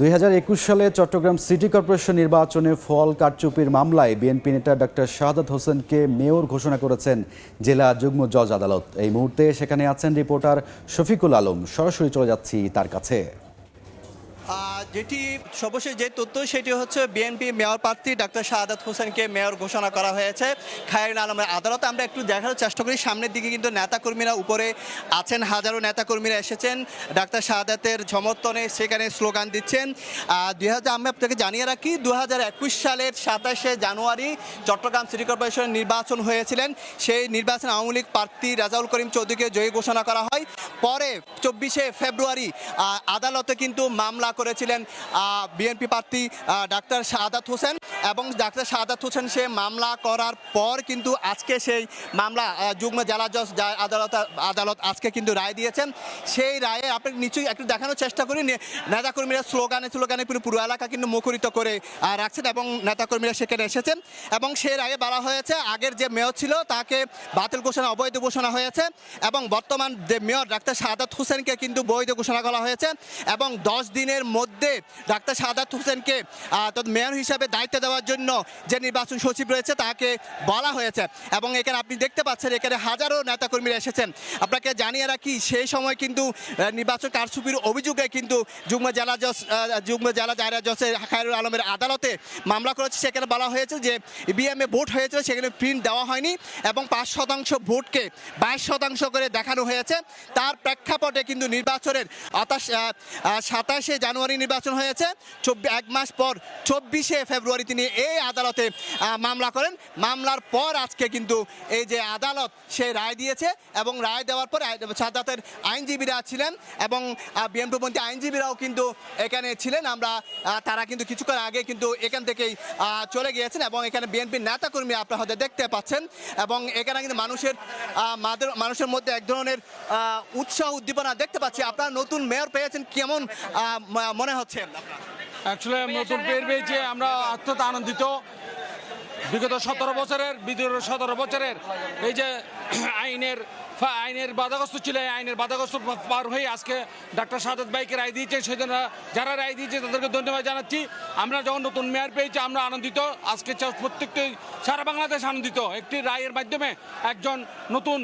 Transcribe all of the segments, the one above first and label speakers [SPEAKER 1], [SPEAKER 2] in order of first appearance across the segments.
[SPEAKER 1] 2021 সালে Chittagong city corporation নির্বাচনে ফল কারচুপির মামলায় বিএনপি নেতা ডক্টর শাহাদাত হোসেনকে মেয়র ঘোষণা করেছেন জেলা যুগ্ম জজ আদালত। এই মুহূর্তে সেখানে আছেন রিপোর্টার শফিকুল আলম। সরাসরি চলে যাচ্ছি তার কাছে।
[SPEAKER 2] যেটি সর্বশেষ যে তথ্য সেটি হচ্ছে বিএনপি মেয়র প্রার্থী ডাক্তার শাহাদাত হোসেনকে মেয়র ঘোষণা করা হয়েছে খায়রুল আলমের আদালতে। আমরা একটু দেখার চেষ্টা করি, সামনের দিকে কিন্তু নেতাকর্মীরা উপরে আছেন, হাজারো নেতাকর্মীরা এসেছেন ডাক্তার শাহাদাতের সমর্থনে, সেখানে স্লোগান দিচ্ছেন। আমি আপনাকে জানিয়ে রাখি 2021 সালের 27শে জানুয়ারি চট্টগ্রাম সিটি কর্পোরেশনের নির্বাচন হয়েছিলেন। সেই নির্বাচনে আওয়ামী লীগ প্রার্থী রাজাউল করিম চৌধুরীকে জয়ী ঘোষণা করা হয়। পরে 24শে ফেব্রুয়ারি আদালতে কিন্তু মামলা করেছিলেন বিএনপি প্রার্থী ডাক্তার শাহাদাত হোসেন, এবং ডাক্তার শাহাদাত হোসেন সে মামলা করার পর কিন্তু আজকে সেই মামলা যুগ্ম জেলা জজ আদালত আজকে কিন্তু রায় দিয়েছেন। সেই রায়ে আপনি নিশ্চয়ই একটু দেখানোর চেষ্টা করি, নেতাকর্মীরা স্লোগানে পুরো এলাকা কিন্তু মুখরিত করে রাখছেন এবং নেতাকর্মীরা সেখানে এসেছেন। এবং সেই রায়ে বলা হয়েছে আগের যে মেয়র ছিল তাকে বাতিল ঘোষণা, অবৈধ ঘোষণা হয়েছে, এবং বর্তমান যে মেয়র ডাক্তার শাহাদাত হোসেনকে কিন্তু বৈধ ঘোষণা করা হয়েছে। এবং 10 দিনের মধ্যে ডাক্তার শাহাদাত হোসেনকে মেয়র হিসাবে দায়িত্ব দেওয়ার জন্য যে নির্বাচন সচিব রয়েছে তাকে বলা হয়েছে। এবং এখানে আপনি দেখতে পাচ্ছেন এখানে হাজারো নেতাকর্মীরা এসেছেন। আপনাকে জানিয়ে রাখি সেই সময় কিন্তু নির্বাচন কারচুপির অভিযোগে কিন্তু যুগ্ম জেলা দায়রা জজের খায়রুল আলমের আদালতে মামলা করেছে। সেখানে বলা হয়েছে যে ইভিএমে ভোট হয়েছিল, সেখানে প্রিন্ট দেওয়া হয়নি এবং 5% ভোটকে 22% করে দেখানো হয়েছে। তার প্রেক্ষাপটে কিন্তু নির্বাচনের 27শে জানুয়ারি নির্বাচন হয়েছে, 1 মাস পর 24শে ফেব্রুয়ারি তিনি এই আদালতে মামলা করেন। মামলার পর আজকে কিন্তু এই যে আদালত সে রায় দিয়েছে, এবং রায় দেওয়ার পর শাহাদাতের আইনজীবীরা ছিলেন এবং বিএনপিপন্থী আইনজীবীরাও কিন্তু এখানে ছিলেন। তারা কিন্তু কিছুক্ষণ আগে কিন্তু এখান থেকেই চলে গিয়েছেন, এবং এখানে বিএনপির নেতাকর্মী আপনারা হয়তো দেখতে পাচ্ছেন। এবং এখানে কিন্তু মানুষের মধ্যে এক ধরনের উৎসাহ উদ্দীপনা দেখতে পাচ্ছি। আপনারা নতুন মেয়র পেয়েছেন, কেমন মনে হচ্ছে?
[SPEAKER 3] অ্যাকচুয়ালি নতুন মেয়র পেয়েছে আমরা অত্যন্ত আনন্দিত। বিগত 17 বছরের এই যে আইনের বাধাগ্রস্ত ছিল, আইনের বাধাগ্রস্ত পার হয়ে আজকে ডাক্তার শাহাদাত ভাইকে রায় দিয়েছে। সেজন্য যারা রায় দিয়েছে তাদেরকে ধন্যবাদ জানাচ্ছি। আমরা যখন নতুন মেয়র পেয়েছি আমরা আনন্দিত, আজকে প্রত্যেকটি সারা বাংলাদেশ আনন্দিত। একটি রায়ের মাধ্যমে একজন নতুন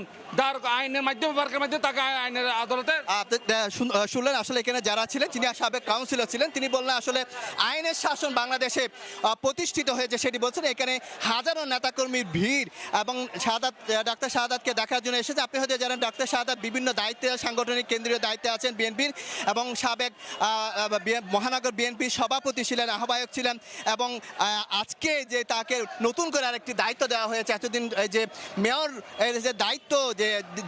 [SPEAKER 3] আইনের মাধ্যমে তাকে আইনের আদালতে
[SPEAKER 2] শুনলেন। আসলে এখানে যারা ছিলেন, তিনি সাবেক কাউন্সিলর ছিলেন, তিনি বললেন আসলে আইনের শাসন বাংলাদেশে প্রতিষ্ঠিত হয়েছে সেটি বলছেন। এখানে হাজারো নেতাকর্মীর ভিড় এবং ডাক্তার শাহাদাতকে দেখার জন্য এসেছে। আপনি হয়তো জানেন ডাক্তার শাহাদাত বিভিন্ন দায়িত্বে, সাংগঠনিক কেন্দ্রীয় দায়িত্বে আছেন বিএনপির, এবং সাবেক মহানগর বিএনপির সভাপতি ছিলেন, আহ্বায়ক ছিলেন। এবং আজকে যে তাকে নতুন করে আরেকটি দায়িত্ব দেওয়া হয়েছে, এতদিন যে মেয়র যে দায়িত্ব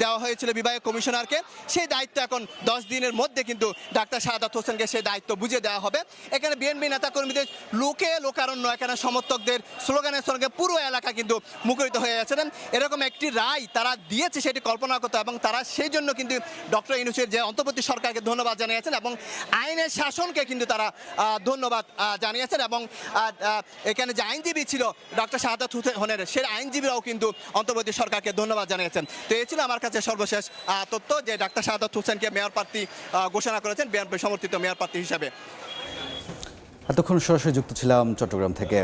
[SPEAKER 2] দেওয়া হয়েছিল বিভাগীয় কমিশনারকে, সেই দায়িত্ব এখন 10 দিনের মধ্যে কিন্তু ডাক্তার শাহাদাত হোসেনকে সেই দায়িত্ব বুঝিয়ে দেওয়া হবে। এখানে বিএনপি নেতাকর্মীদের লোকারণ্য, এখানে সমর্থকদের স্লোগানের সঙ্গে পুরো এলাকা কিন্তু মুখরিত হয়ে যাচ্ছে। এরকম একটি রায় তারা দিয়েছে সেটি কল্পনা করতে, এবং তারা সেই জন্য কিন্তু ডক্টর ইউনূসের যে অন্তর্বর্তী সরকারকে ধন্যবাদ জানিয়েছেন, এবং আইনের শাসনকে কিন্তু তারা ধন্যবাদ জানিয়েছেন। এবং এখানে যে আইনজীবী ছিল ডক্টর শাহাদাত হোসেনের, সেই আইনজীবীরাও কিন্তু অন্তর্বর্তী সরকারকে ধন্যবাদ জানিয়েছেন। তো এই ছিল আমার কাছে সর্বশেষ তথ্য যে ডাক্তার শাহাদাত হোসেনকে মেয়র প্রার্থী ঘোষণা করেছেন বিএনপি সমর্থিত মেয়র প্রার্থী হিসাবে।
[SPEAKER 1] এতক্ষণ সরাসরি যুক্ত ছিলাম চট্টগ্রাম থেকে।